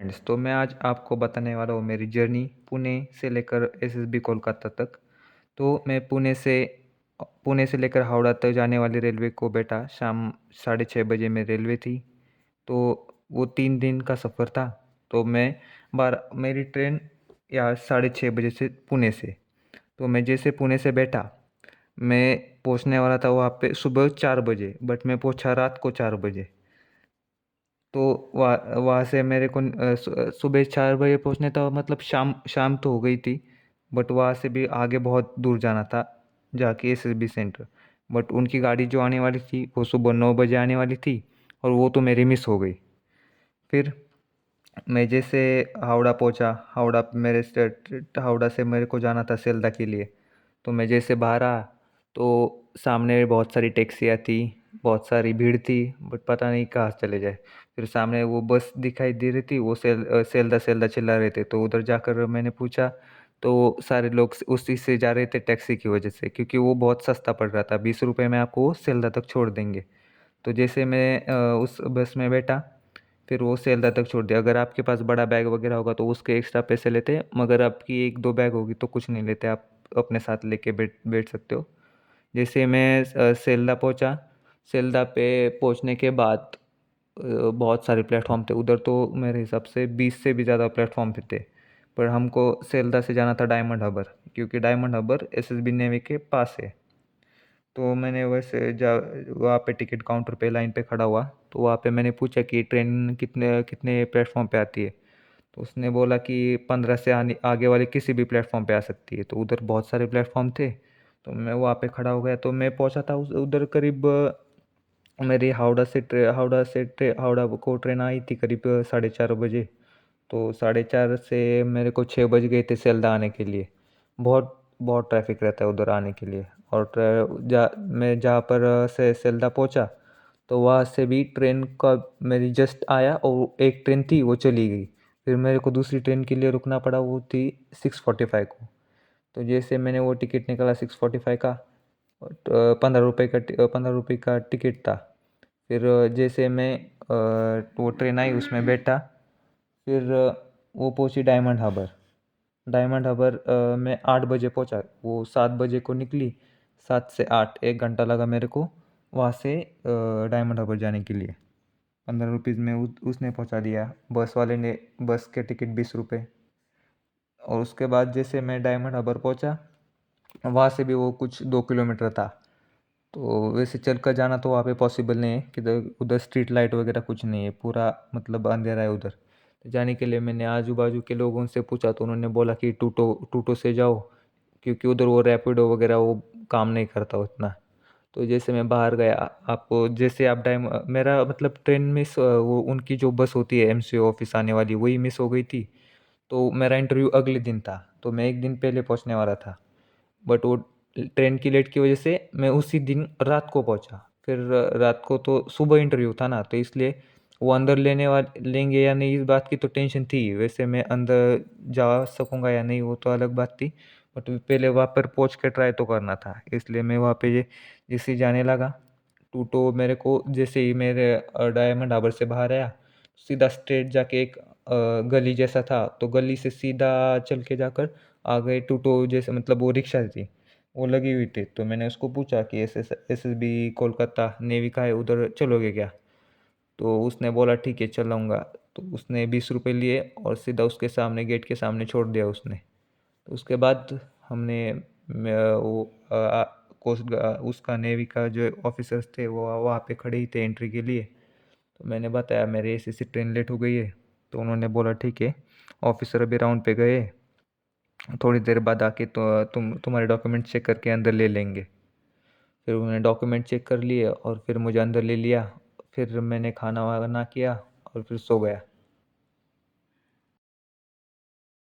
Friends, तो मैं आज आपको बताने वाला हूँ मेरी जर्नी पुणे से लेकर एसएसबी कोलकाता तक। तो मैं पुणे से लेकर हावड़ा तक जाने वाली रेलवे को बैठा। शाम 6:30 बजे में रेलवे थी। तो वो 3 दिन का सफ़र था। तो मैं मेरी ट्रेन या 6:30 बजे से पुणे से। तो मैं जैसे पुणे से बैठा, मैं पहुँचने वाला था वहाँ पे सुबह 4 बजे, बट मैं पहुँचा रात को 4 बजे। तो वहाँ वहाँ से मेरे को सुबह 4 बजे पहुँचने था, मतलब शाम शाम तो हो गई थी। बट वहाँ से भी आगे बहुत दूर जाना था, जाके एसएसबी सेंटर। बट उनकी गाड़ी जो आने वाली थी वो सुबह 9 बजे आने वाली थी, और वो तो मेरी मिस हो गई। फिर मैं जैसे हावड़ा पहुंचा। हावड़ा से मेरे को जाना था सेल्दा के लिए। तो मैं जैसे बाहर आया, तो सामने बहुत सारी टैक्सियाँ थी, बहुत सारी भीड़ थी, बट पता नहीं कहाँ चले जाए। फिर सामने वो बस दिखाई दे रही थी, वो सेल्दा सेल्दा चिल्ला रहे थे। तो उधर जाकर मैंने पूछा, तो सारे लोग उसी से जा रहे थे टैक्सी की वजह से, क्योंकि वो बहुत सस्ता पड़ रहा था। 20 रुपये में आपको सेल्दा तक छोड़ देंगे। तो जैसे मैं उस बस में बैठा, फिर वो सेल्दा तक छोड़ दिया। अगर आपके पास बड़ा बैग वगैरह होगा तो उसके एक्स्ट्रा पैसे लेते हैं, मगर आपकी 1-2 बैग होगी तो कुछ नहीं लेते, आप अपने साथ लेके बैठ बैठ सकते हो। जैसे मैं सेल्दा पहुंचा। सेल्दा पे पहुंचने के बाद बहुत सारे प्लेटफॉर्म थे उधर। तो मेरे हिसाब से 20 से भी ज़्यादा प्लेटफॉर्म पे थे। पर हमको सेल्दा से जाना था डायमंड हार्बर, क्योंकि डायमंड हार्बर एसएसबी नेवी के पास है। तो मैंने वैसे जा वहाँ पे टिकट काउंटर पे लाइन पे खड़ा हुआ। तो वहाँ पे मैंने पूछा कि ट्रेन कितने कितने प्लेटफॉर्म पे आती है। तो उसने बोला कि 15 से आगे वाले किसी भी प्लेटफॉर्म पे आ सकती है। तो उधर बहुत सारे प्लेटफॉर्म थे। तो मैं वहाँ पे खड़ा हो गया। तो मैं पहुँचा था उधर करीब मेरी हावड़ा को ट्रेन आई थी करीब 4:30 बजे। तो 4:30 से मेरे को 6 बज गए थे सेल्दा आने के लिए। बहुत बहुत ट्रैफिक रहता है उधर आने के लिए। और मैं जहाँ पर से सेल्दा पहुँचा, तो वहाँ से भी ट्रेन का मेरी जस्ट आया, और एक ट्रेन थी वो चली गई। फिर मेरे को दूसरी ट्रेन के लिए रुकना पड़ा, वो थी 6:45 को। तो जैसे मैंने वो टिकट निकाला 6:45 का, 15 रुपये का टिकट था। फिर जैसे मैं वो ट्रेन आई उसमें बैठा। फिर वो पहुंची डायमंड हार्बर। डायमंड हार्बर मैं 8 बजे पहुंचा, वो 7 बजे को निकली। 7 से 8 1 घंटा लगा मेरे को वहाँ से डायमंड हार्बर जाने के लिए। 15 रुपीज़ में उसने पहुंचा दिया, बस वाले ने। बस के टिकट 20 रुपये। और उसके बाद जैसे मैं डायमंड हार्बर पहुंचा, वहाँ से भी वो कुछ 2 किलोमीटर था। तो वैसे चल कर जाना तो वहाँ पे पॉसिबल नहीं है, कि उधर स्ट्रीट लाइट वगैरह कुछ नहीं है, पूरा मतलब अंधेरा है उधर। तो जाने के लिए मैंने आजू बाजू के लोगों से पूछा, तो उन्होंने बोला कि टूटो टूटो से जाओ, क्योंकि उधर वो रैपिडो वगैरह वो काम नहीं करता उतना। तो जैसे मैं बाहर गया, आपको जैसे आप टाइम मेरा मतलब ट्रेन मिस, वो उनकी जो बस होती है एमसीओ ऑफिस आने वाली, वही मिस हो गई थी। तो मेरा इंटरव्यू अगले दिन था, तो मैं एक दिन पहले पहुंचने वाला था। बट वो ट्रेन की लेट की वजह से मैं उसी दिन रात को पहुंचा। फिर रात को तो सुबह इंटरव्यू था ना, तो इसलिए वो अंदर लेंगे या नहीं, इस बात की तो टेंशन थी। वैसे मैं अंदर जा सकूंगा या नहीं वो तो अलग बात थी। बट पहले वहाँ पर पहुंच के ट्राई तो करना था, इसलिए मैं वहाँ पे जैसे ही जाने लगा। टूटो मेरे को जैसे ही मेरे डायमंड हार्बर से बाहर आया, सीधा स्ट्रेट जाके एक गली जैसा था, तो गली से सीधा चल के जाकर आ गए टूटो जैसे, मतलब वो रिक्शा थी, वो लगी हुई थी। तो मैंने उसको पूछा कि एसएसबी कोलकाता नेवी का है, उधर चलोगे क्या? तो उसने बोला ठीक है चलाऊँगा। तो उसने 20 रुपये लिए और सीधा उसके सामने गेट के सामने छोड़ दिया उसने। तो उसके बाद हमने वो उसका नेवी का जो ऑफिसर्स थे वो वहाँ पे खड़े ही थे एंट्री के लिए। तो मैंने बताया मेरी ऐसी ट्रेन लेट हो गई है। तो उन्होंने बोला ठीक है, ऑफिसर अभी राउंड पे गए, थोड़ी देर बाद आके तो तुम्हारे डॉक्यूमेंट चेक करके अंदर ले लेंगे। फिर उन्होंने डॉक्यूमेंट चेक कर लिए और फिर मुझे अंदर ले लिया। फिर मैंने खाना वाना किया और फिर सो गया।